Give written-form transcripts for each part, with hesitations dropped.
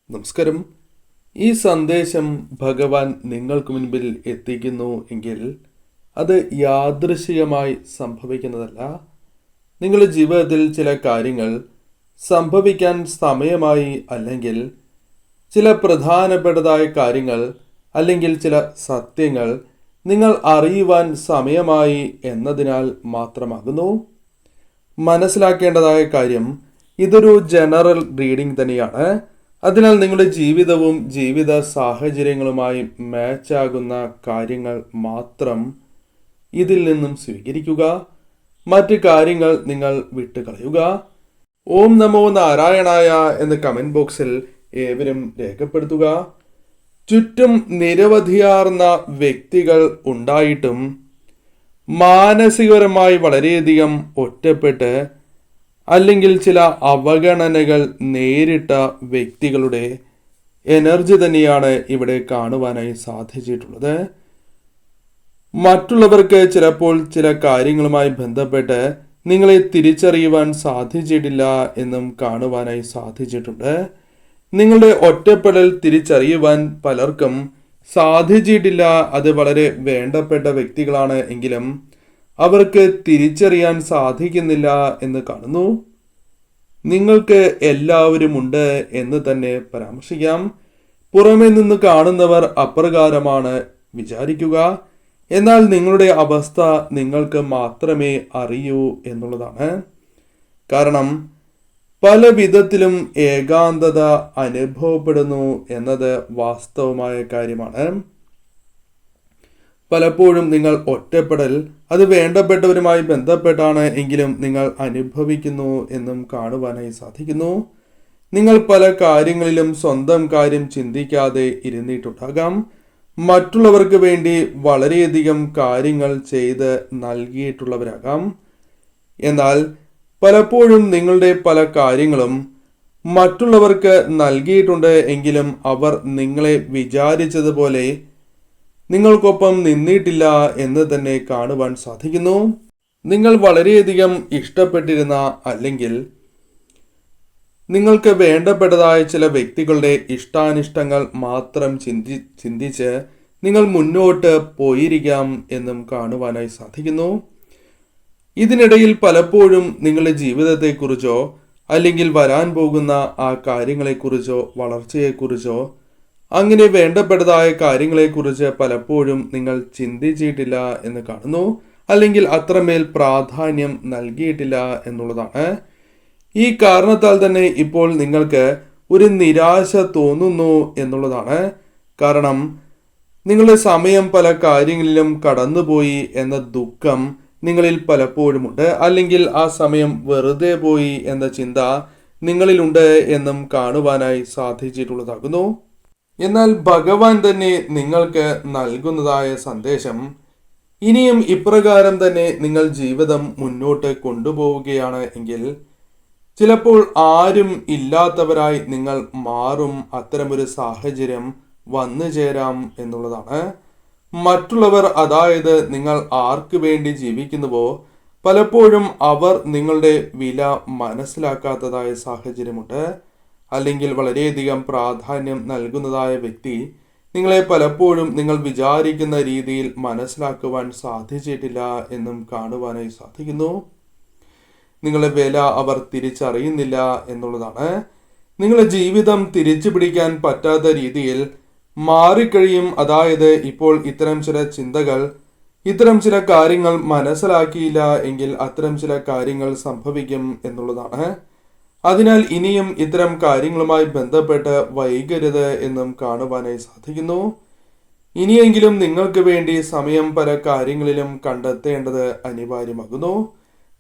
നമസ്കാരം. ഈ സന്ദേശം ഭഗവാൻ നിങ്ങൾക്ക് മുൻപിൽ എത്തിക്കുന്നു എങ്കിൽ അത് യാദൃശികമായി സംഭവിക്കുന്നതല്ല. നിങ്ങളുടെ ജീവിതത്തിൽ ചില കാര്യങ്ങൾ സംഭവിക്കാൻ സമയമായി, അല്ലെങ്കിൽ ചില പ്രധാനപ്പെട്ടതായ കാര്യങ്ങൾ, അല്ലെങ്കിൽ ചില സത്യങ്ങൾ നിങ്ങൾ അറിയുവാൻ സമയമായി എന്നതിനാൽ മാത്രമാകുന്നു. മനസ്സിലാക്കേണ്ടതായ കാര്യം, ഇതൊരു ജനറൽ റീഡിംഗ് തന്നെയാണ്. അതിനാൽ നിങ്ങളുടെ ജീവിതവും ജീവിത സാഹചര്യങ്ങളുമായി മാച്ചാകുന്ന കാര്യങ്ങൾ മാത്രം ഇതിൽ നിന്നും സ്വീകരിക്കുക. മറ്റ് കാര്യങ്ങൾ നിങ്ങൾ വിട്ടുകളയുക. ഓം നമോ നാരായണായ എന്ന് കമന്റ് ബോക്സിൽ ഏവരും രേഖപ്പെടുത്തുക. ചുറ്റും നിരവധിയാർന്ന വ്യക്തികൾ ഉണ്ടായിട്ടും മാനസികപരമായി വളരെയധികം ഒറ്റപ്പെട്ട് അല്ലെങ്കിൽ ചില അവഗണനകൾ നേരിട്ട വ്യക്തികളുടെ എനർജി തന്നെയാണ് ഇവിടെ കാണുവാനായി സാധിച്ചിട്ടുള്ളത്. മറ്റുള്ളവർക്ക് ചിലപ്പോൾ ചില കാര്യങ്ങളുമായി ബന്ധപ്പെട്ട് നിങ്ങളെ തിരിച്ചറിയുവാൻ സാധിച്ചിട്ടില്ല എന്നും കാണുവാനായി സാധിച്ചിട്ടുണ്ട്. നിങ്ങളുടെ ഒറ്റപ്പെടൽ തിരിച്ചറിയുവാൻ പലർക്കും സാധിച്ചിട്ടില്ല. അത് വളരെ വേണ്ടപ്പെട്ട വ്യക്തികളാണ് എങ്കിലും അവർക്ക് തിരിച്ചറിയാൻ സാധിക്കുന്നില്ല എന്ന് കാണുന്നു. നിങ്ങൾക്ക് എല്ലാവരുമുണ്ട് എന്ന് തന്നെ പരാമർശിക്കാം. പുറമെ നിന്ന് കാണുന്നവർ അപ്രകാരമാണ് വിചാരിക്കുക. എന്നാൽ നിങ്ങളുടെ അവസ്ഥ നിങ്ങൾക്ക് മാത്രമേ അറിയൂ എന്നുള്ളതാണ്. കാരണം പല വിധത്തിലും ഏകാന്തത അനുഭവപ്പെടുന്നു എന്നത് വാസ്തവമായ കാര്യമാണ്. പലപ്പോഴും നിങ്ങൾ ഒറ്റപ്പെടൽ അത് വേണ്ടപ്പെട്ടവരുമായി ബന്ധപ്പെട്ടാണ് എങ്കിലും നിങ്ങൾ അനുഭവിക്കുന്നു എന്നും കാണുവാനായി സാധിക്കുന്നു. നിങ്ങൾ പല കാര്യങ്ങളിലും സ്വന്തം കാര്യം ചിന്തിക്കാതെ ഇരുന്നിട്ടുണ്ടാകാം. മറ്റുള്ളവർക്ക് വേണ്ടി വളരെയധികം കാര്യങ്ങൾ ചെയ്ത് നൽകിയിട്ടുള്ളവരാകാം. എന്നാൽ പലപ്പോഴും നിങ്ങളുടെ പല കാര്യങ്ങളും മറ്റുള്ളവർക്ക് നൽകിയിട്ടുണ്ട് എങ്കിലും അവർ നിങ്ങളെ വിചാരിച്ചതുപോലെ നിങ്ങൾക്കൊപ്പം നിന്നിട്ടില്ല എന്ന് തന്നെ കാണുവാൻ സാധിക്കുന്നു. നിങ്ങൾ വളരെയധികം ഇഷ്ടപ്പെട്ടിരുന്ന അല്ലെങ്കിൽ നിങ്ങൾക്ക് വേണ്ടപ്പെട്ടതായ ചില വ്യക്തികളുടെ ഇഷ്ടാനിഷ്ടങ്ങൾ മാത്രം ചിന്തിച്ച് നിങ്ങൾ മുന്നോട്ട് പോയിരിക്കാം എന്നും കാണുവാനായി സാധിക്കുന്നു. ഇതിനിടയിൽ പലപ്പോഴും നിങ്ങളുടെ ജീവിതത്തെക്കുറിച്ചോ അല്ലെങ്കിൽ വരാൻ പോകുന്ന ആ കാര്യങ്ങളെക്കുറിച്ചോ വളർച്ചയെക്കുറിച്ചോ അങ്ങനെ വേണ്ടപ്പെട്ടതായ കാര്യങ്ങളെക്കുറിച്ച് പലപ്പോഴും നിങ്ങൾ ചിന്തിച്ചിട്ടില്ല എന്ന് കാണുന്നു, അല്ലെങ്കിൽ അത്രമേൽ പ്രാധാന്യം നൽകിയിട്ടില്ല എന്നുള്ളതാണ്. ഈ കാരണത്താൽ തന്നെ ഇപ്പോൾ നിങ്ങൾക്ക് ഒരു നിരാശ തോന്നുന്നു എന്നുള്ളതാണ്. കാരണം നിങ്ങളുടെ സമയം പല കാര്യങ്ങളിലും കടന്നുപോയി എന്ന ദുഃഖം നിങ്ങളിൽ പലപ്പോഴുമുണ്ട്, അല്ലെങ്കിൽ ആ സമയം വെറുതെ പോയി എന്ന ചിന്ത നിങ്ങളിലുണ്ട് എന്നും കാണുവാനായി സാധിച്ചിട്ടുള്ളതാകുന്നു. എന്നാൽ ഭഗവാൻ തന്നെ നിങ്ങൾക്ക് നൽകുന്നതായ സന്ദേശം, ഇനിയും ഇപ്രകാരം തന്നെ നിങ്ങൾ ജീവിതം മുന്നോട്ട് കൊണ്ടുപോവുകയാണ് എങ്കിൽ ചിലപ്പോൾ ആരും ഇല്ലാത്തവരായി നിങ്ങൾ മാറും. അത്തരമൊരു സാഹചര്യം വന്നു ചേരാം എന്നുള്ളതാണ്. മറ്റുള്ളവർ, അതായത് നിങ്ങൾ ആർക്ക് വേണ്ടി ജീവിക്കുന്നുവോ പലപ്പോഴും അവർ നിങ്ങളുടെ വില മനസ്സിലാക്കാത്തതായ സാഹചര്യമുണ്ട്. അല്ലെങ്കിൽ വളരെയധികം പ്രാധാന്യം നൽകുന്നതായ വ്യക്തി നിങ്ങളെ പലപ്പോഴും നിങ്ങൾ വിചാരിക്കുന്ന രീതിയിൽ മനസ്സിലാക്കുവാൻ സാധിച്ചിട്ടില്ല എന്നും കാണുവാനായി സാധിക്കുന്നു. നിങ്ങളുടെ വില അവർ തിരിച്ചറിയുന്നില്ല എന്നുള്ളതാണ്. നിങ്ങളുടെ ജീവിതം തിരിച്ചു പിടിക്കാൻ പറ്റാത്ത രീതിയിൽ മാറിക്കഴിയും. അതായത് ഇപ്പോൾ ഇത്തരം ചില ചിന്തകൾ, ഇത്തരം ചില കാര്യങ്ങൾ മനസ്സിലാക്കിയില്ല എങ്കിൽ അത്തരം ചില കാര്യങ്ങൾ സംഭവിക്കും എന്നുള്ളതാണ്. അതിനാൽ ഇനിയും ഇത്തരം കാര്യങ്ങളുമായി ബന്ധപ്പെട്ട് വൈകരുത് എന്നും കാണുവാനായി സാധിക്കുന്നു. ഇനിയെങ്കിലും നിങ്ങൾക്ക് വേണ്ടി സമയം പല കാര്യങ്ങളിലും കണ്ടെത്തേണ്ടത് അനിവാര്യമാകുന്നു.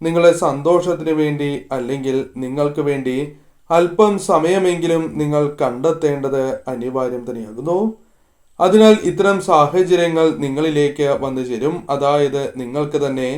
നിങ്ങളുടെ സന്തോഷത്തിന് വേണ്ടി അല്ലെങ്കിൽ നിങ്ങൾക്ക് വേണ്ടി അല്പം സമയമെങ്കിലും നിങ്ങൾ കണ്ടെത്തേണ്ടത് അനിവാര്യം തന്നെയാകുന്നു. അതിനാൽ ഇത്തരം സാഹചര്യങ്ങൾ നിങ്ങളിലേക്ക് വന്നു ചേരും. അതായത് നിങ്ങൾക്ക് തന്നെ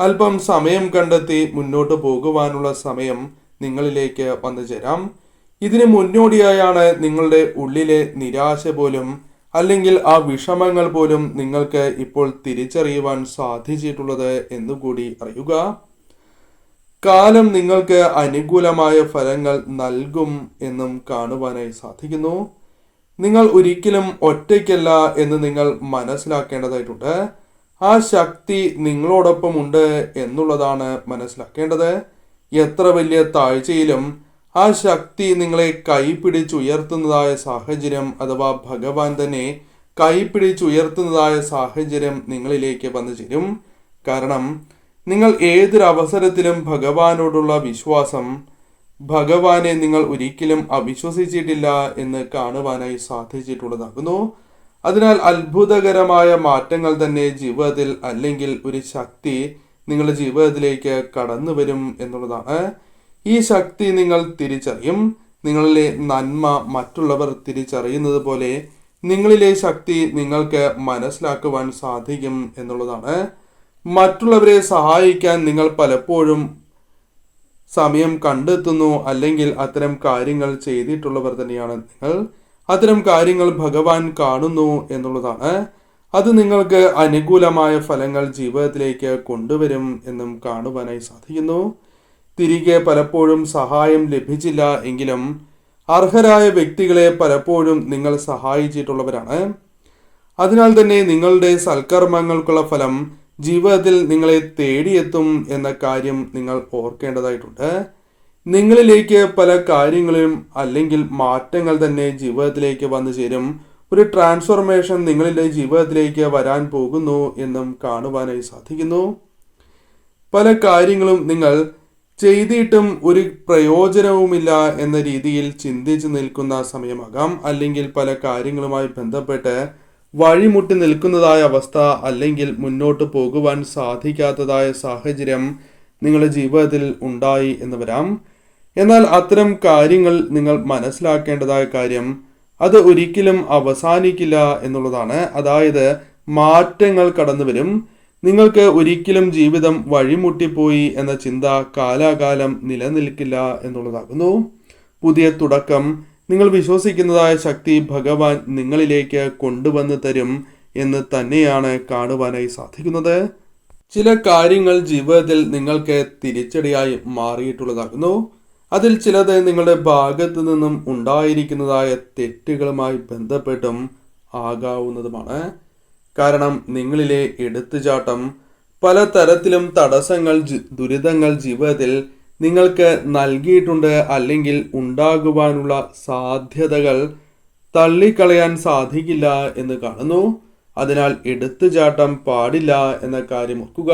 അല്പം സമയം കണ്ടെത്തി മുന്നോട്ട് പോകുവാനുള്ള സമയം നിങ്ങളിലേക്ക് വന്നു ചേരാം. ഇതിന് മുന്നോടിയായാണ് നിങ്ങളുടെ ഉള്ളിലെ നിരാശ പോലും അല്ലെങ്കിൽ ആ വിഷമങ്ങൾ പോലും നിങ്ങൾക്ക് ഇപ്പോൾ തിരിച്ചറിയുവാൻ സാധിച്ചിട്ടുള്ളത് എന്നുകൂടി അറിയുക. കാലം നിങ്ങൾക്ക് അനുകൂലമായ ഫലങ്ങൾ നൽകും എന്നും കാണുവാനായി സാധിക്കുന്നു. നിങ്ങൾ ഒരിക്കലും ഒറ്റയ്ക്കല്ല എന്ന് നിങ്ങൾ മനസ്സിലാക്കേണ്ടതായിട്ടുണ്ട്. ആ ശക്തി നിങ്ങളോടൊപ്പം ഉണ്ട് എന്നുള്ളതാണ് മനസ്സിലാക്കേണ്ടത്. എത്ര വലിയ താഴ്ചയിലും ആ ശക്തി നിങ്ങളെ കൈപിടിച്ചുയർത്തുന്നതായ സാഹചര്യം, അഥവാ ഭഗവാൻ തന്നെ കൈപിടിച്ചുയർത്തുന്നതായ സാഹചര്യം നിങ്ങളിലേക്ക് വന്നു ചേരും. കാരണം നിങ്ങൾ ഏതൊരു അവസരത്തിലും ഭഗവാനോടുള്ള വിശ്വാസം, ഭഗവാനെ നിങ്ങൾ ഒരിക്കലും അവിശ്വസിച്ചിട്ടില്ല എന്ന് കാണുവാനായി സാധിച്ചിട്ടുള്ളതാകുന്നു. അതിനാൽ അത്ഭുതകരമായ മാറ്റങ്ങൾ തന്നെ ജീവിതത്തിൽ, അല്ലെങ്കിൽ ഒരു ശക്തി നിങ്ങളുടെ ജീവിതത്തിലേക്ക് കടന്നു വരും എന്നുള്ളതാണ്. ഈ ശക്തി നിങ്ങൾ തിരിച്ചറിയും. നിങ്ങളിലെ നന്മ മറ്റുള്ളവർ തിരിച്ചറിയുന്നത് പോലെ നിങ്ങളിലെ ശക്തി നിങ്ങൾക്ക് മനസ്സിലാക്കുവാൻ സാധിക്കും എന്നുള്ളതാണ്. മറ്റുള്ളവരെ സഹായിക്കാൻ നിങ്ങൾ പലപ്പോഴും സമയം കണ്ടെത്തുന്നു, അല്ലെങ്കിൽ അത്തരം കാര്യങ്ങൾ ചെയ്തിട്ടുള്ളവർ തന്നെയാണ് നിങ്ങൾ. അത്തരം കാര്യങ്ങൾ ഭഗവാൻ കാണുന്നു എന്നുള്ളതാണ്. അത് നിങ്ങൾക്ക് അനുകൂലമായ ഫലങ്ങൾ ജീവിതത്തിലേക്ക് കൊണ്ടുവരും എന്നും കാണുവാനായി സാധിക്കുന്നു. തിരികെ പലപ്പോഴും സഹായം ലഭിച്ചില്ല എങ്കിലും അർഹരായ വ്യക്തികളെ പലപ്പോഴും നിങ്ങൾ സഹായിച്ചിട്ടുള്ളവരാണ്. അതിനാൽ തന്നെ നിങ്ങളുടെ സൽക്കർമ്മങ്ങൾക്കുള്ള ഫലം ജീവിതത്തിൽ നിങ്ങളെ തേടിയെത്തും എന്ന കാര്യം നിങ്ങൾ ഓർക്കേണ്ടതായിട്ടുണ്ട്. നിങ്ങളിലേക്ക് പല കാര്യങ്ങളും അല്ലെങ്കിൽ മാറ്റങ്ങൾ തന്നെ ജീവിതത്തിലേക്ക് വന്നു ചേരും. ഒരു ട്രാൻസ്ഫോർമേഷൻ നിങ്ങളുടെ ജീവിതത്തിലേക്ക് വരാൻ പോകുന്നു എന്നും കാണുവാനായി സാധിക്കുന്നു. പല കാര്യങ്ങളും നിങ്ങൾ ചെയ്തിട്ടും ഒരു പ്രയോജനവുമില്ല എന്ന രീതിയിൽ ചിന്തിച്ചു നിൽക്കുന്ന സമയമാകാം. അല്ലെങ്കിൽ പല കാര്യങ്ങളുമായി ബന്ധപ്പെട്ട് വഴിമുട്ടി നിൽക്കുന്നതായ അവസ്ഥ, അല്ലെങ്കിൽ മുന്നോട്ട് പോകുവാൻ സാധിക്കാത്തതായ സാഹചര്യം നിങ്ങളുടെ ജീവിതത്തിൽ ഉണ്ടായി എന്ന് വരാം. എന്നാൽ അത്തരം കാര്യങ്ങൾ നിങ്ങൾ മനസ്സിലാക്കേണ്ടതായ കാര്യം, അത് ഒരിക്കലും അവസാനിക്കില്ല എന്നുള്ളതാണ്. അതായത് മാറ്റങ്ങൾ കടന്നു വരും. നിങ്ങൾക്ക് ഒരിക്കലും ജീവിതം വഴിമുട്ടിപ്പോയി എന്ന ചിന്ത കാലാകാലം നിലനിൽക്കില്ല എന്നുള്ളതാകുന്നു. പുതിയ തുടക്കം, നിങ്ങൾ വിശ്വസിക്കുന്നതായ ശക്തി ഭഗവാൻ നിങ്ങളിലേക്ക് കൊണ്ടുവന്ന് തരും എന്ന് തന്നെയാണ് കാണുവാനായി സാധിക്കുന്നത്. ചില കാര്യങ്ങൾ ജീവിതത്തിൽ നിങ്ങൾക്ക് തിരിച്ചടിയായി മാറിയിട്ടുള്ളതാകുന്നു. അതിൽ ചിലത് നിങ്ങളുടെ ഭാഗത്തു നിന്നും ഉണ്ടായിരിക്കുന്നതായ തെറ്റുകളുമായി ബന്ധപ്പെട്ടും ആകാവുന്നതുമാണ്. കാരണം നിങ്ങളിലെ എടുത്തുചാട്ടം പലതരത്തിലും തടസ്സങ്ങൾ, ദുരിതങ്ങൾ ജീവിതത്തിൽ നിങ്ങൾക്ക് നൽകിയിട്ടുണ്ട്, അല്ലെങ്കിൽ ഉണ്ടാകുവാനുള്ള സാധ്യതകൾ തള്ളിക്കളയാൻ സാധിക്കില്ല എന്ന് കാണുന്നു. അതിനാൽ എടുത്തുചാട്ടം പാടില്ല എന്ന കാര്യം ഓർക്കുക.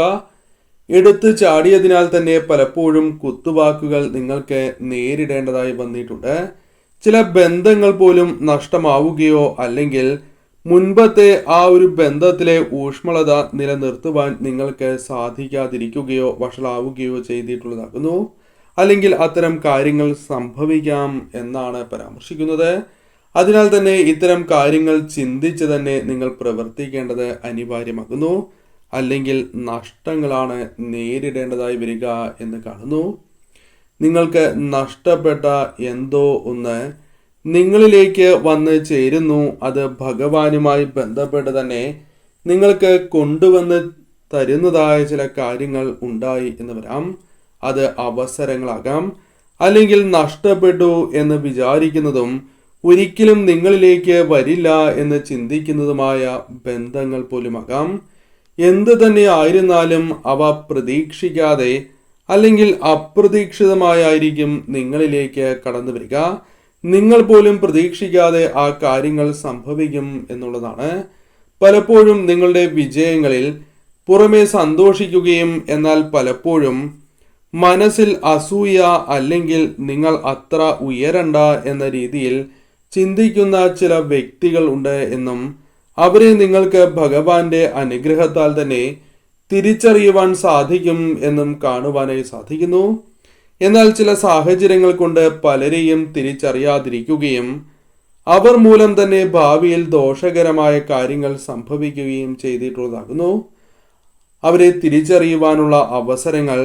എടുത്തു ചാടിയതിനാൽ തന്നെ പലപ്പോഴും കുത്തുവാക്കുകൾ നിങ്ങൾക്ക് നേരിടേണ്ടതായി വന്നിട്ടുണ്ട്. ചില ബന്ധങ്ങൾ പോലും നഷ്ടമാവുകയോ അല്ലെങ്കിൽ മുൻപത്തെ ആ ഒരു ബന്ധത്തിലെ ഊഷ്മളത നിലനിർത്തുവാൻ നിങ്ങൾക്ക് സാധിക്കാതിരിക്കുകയോ വഷളാവുകയോ ചെയ്തിട്ടുള്ളതാകുന്നു. അല്ലെങ്കിൽ അത്തരം കാര്യങ്ങൾ സംഭവിക്കാം എന്നാണ് പരാമർശിക്കുന്നത്. അതിനാൽ തന്നെ ഇത്തരം കാര്യങ്ങൾ ചിന്തിച്ച് തന്നെ നിങ്ങൾ പ്രവർത്തിക്കേണ്ടത് അനിവാര്യമാകുന്നു. അല്ലെങ്കിൽ നഷ്ടങ്ങളാണ് നേരിടേണ്ടതായി വരിക എന്ന് കാണുന്നു. നിങ്ങൾക്ക് നഷ്ടപ്പെട്ട എന്തോ ഒന്ന് നിങ്ങളിലേക്ക് വന്ന് ചേരുന്നു. അത് ഭഗവാനുമായി ബന്ധപ്പെട്ട് തന്നെ നിങ്ങൾക്ക് കൊണ്ടുവന്ന് തരുന്നതായ ചില കാര്യങ്ങൾ ഉണ്ടായി എന്ന് വരാം. അത് അവസരങ്ങളാകാം, അല്ലെങ്കിൽ നഷ്ടപ്പെട്ടു എന്ന് വിചാരിക്കുന്നതും ഒരിക്കലും നിങ്ങളിലേക്ക് വരില്ല എന്ന് ചിന്തിക്കുന്നതുമായ ബന്ധങ്ങൾ പോലുമാകാം. എന്തു തന്നെ ആയിരുന്നാലും അവ പ്രതീക്ഷിക്കാതെ അല്ലെങ്കിൽ അപ്രതീക്ഷിതമായിരിക്കും നിങ്ങളിലേക്ക് കടന്നു വരിക. നിങ്ങൾ പോലും പ്രതീക്ഷിക്കാതെ ആ കാര്യങ്ങൾ സംഭവിക്കും എന്നുള്ളതാണ്. പലപ്പോഴും നിങ്ങളുടെ വിജയങ്ങളിൽ പുറമെ സന്തോഷിക്കുകയും എന്നാൽ പലപ്പോഴും മനസ്സിൽ അസൂയ അല്ലെങ്കിൽ നിങ്ങൾ അത്ര ഉയരണ്ട എന്ന രീതിയിൽ ചിന്തിക്കുന്ന ചില വ്യക്തികൾ ഉണ്ട് എന്നും അവരെ നിങ്ങൾക്ക് ഭഗവാന്റെ അനുഗ്രഹത്താൽ തന്നെ തിരിച്ചറിയുവാൻ സാധിക്കും എന്നും കാണുവാനായി സാധിക്കുന്നു. എന്നാൽ ചില സാഹചര്യങ്ങൾ കൊണ്ട് പലരെയും തിരിച്ചറിയാതിരിക്കുകയും അവർ മൂലം തന്നെ ഭാവിയിൽ ദോഷകരമായ കാര്യങ്ങൾ സംഭവിക്കുകയും ചെയ്തിട്ടുള്ളതാകുന്നു. അവരെ തിരിച്ചറിയുവാനുള്ള അവസരങ്ങൾ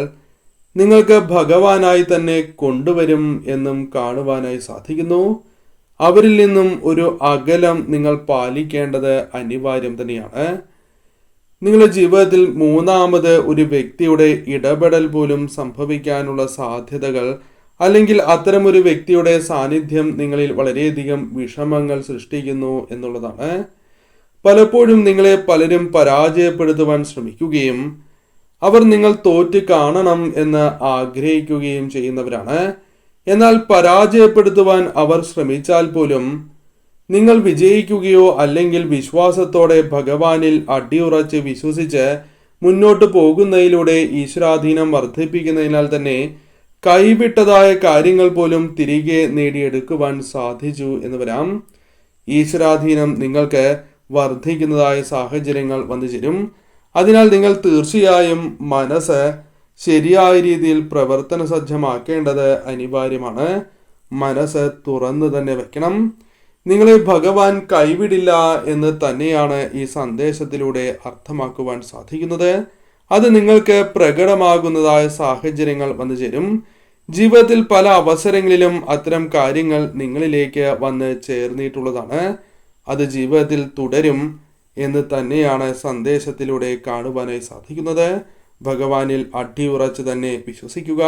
നിങ്ങൾക്ക് ഭഗവാനായി തന്നെ കൊണ്ടുവരും എന്നും കാണുവാനായി സാധിക്കുന്നു. അവരിൽ നിന്നും ഒരു അകലം നിങ്ങൾ പാലിക്കേണ്ടത് അനിവാര്യം തന്നെയാണ്. നിങ്ങളുടെ ജീവിതത്തിൽ മൂന്നാമത് ഒരു വ്യക്തിയുടെ ഇടപെടൽ പോലും സംഭവിക്കാനുള്ള സാധ്യതകൾ, അല്ലെങ്കിൽ അത്തരമൊരു വ്യക്തിയുടെ സാന്നിധ്യം നിങ്ങളിൽ വളരെയധികം വിഷമങ്ങൾ സൃഷ്ടിക്കുന്നു എന്നുള്ളതാണ്. പലപ്പോഴും നിങ്ങളെ പലരും പരാജയപ്പെടുത്തുവാൻ ശ്രമിക്കുകയും അവർ നിങ്ങൾ തോറ്റ് കാണണം എന്ന് ആഗ്രഹിക്കുകയും ചെയ്യുന്നവരാണ്. എന്നാൽ പരാജയപ്പെടുത്തുവാൻ അവർ ശ്രമിച്ചാൽ പോലും നിങ്ങൾ വിജയിക്കുകയോ അല്ലെങ്കിൽ വിശ്വാസത്തോടെ ഭഗവാനിൽ അടിയുറച്ച് വിശ്വസിച്ച് മുന്നോട്ട് പോകുന്നതിലൂടെ ഈശ്വരാധീനം വർദ്ധിപ്പിക്കുന്നതിനാൽ തന്നെ കൈവിട്ടതായ കാര്യങ്ങൾ പോലും തിരികെ നേടിയെടുക്കുവാൻ സാധിച്ചു എന്ന് വരാം. ഈശ്വരാധീനം നിങ്ങൾക്ക് വർദ്ധിക്കുന്നതായ സാഹചര്യങ്ങൾ വന്നു ചേരും. അതിനാൽ നിങ്ങൾ തീർച്ചയായും മനസ്സ് ശരിയായ രീതിയിൽ പ്രവർത്തന സജ്ജമാക്കേണ്ടത് അനിവാര്യമാണ്. മനസ്സ് തുറന്നു തന്നെ വെക്കണം. നിങ്ങളെ ഭഗവാൻ കൈവിടില്ല എന്ന് തന്നെയാണ് ഈ സന്ദേശത്തിലൂടെ അർത്ഥമാക്കുവാൻ സാധിക്കുന്നത്. അത് നിങ്ങൾക്ക് പ്രകടമാകുന്നതായ സാഹചര്യങ്ങൾ വന്നു ചേരും. ജീവിതത്തിൽ പല അവസരങ്ങളിലും അത്തരം കാര്യങ്ങൾ നിങ്ങളിലേക്ക് വന്ന് ചേർന്നിട്ടുള്ളതാണ്. അത് ജീവിതത്തിൽ തുടരും എന്ന് തന്നെയാണ് സന്ദേശത്തിലൂടെ കാണുവാനായി സാധിക്കുന്നത്. ഭഗവാനിൽ അടിയുറച്ച് തന്നെ വിശ്വസിക്കുക.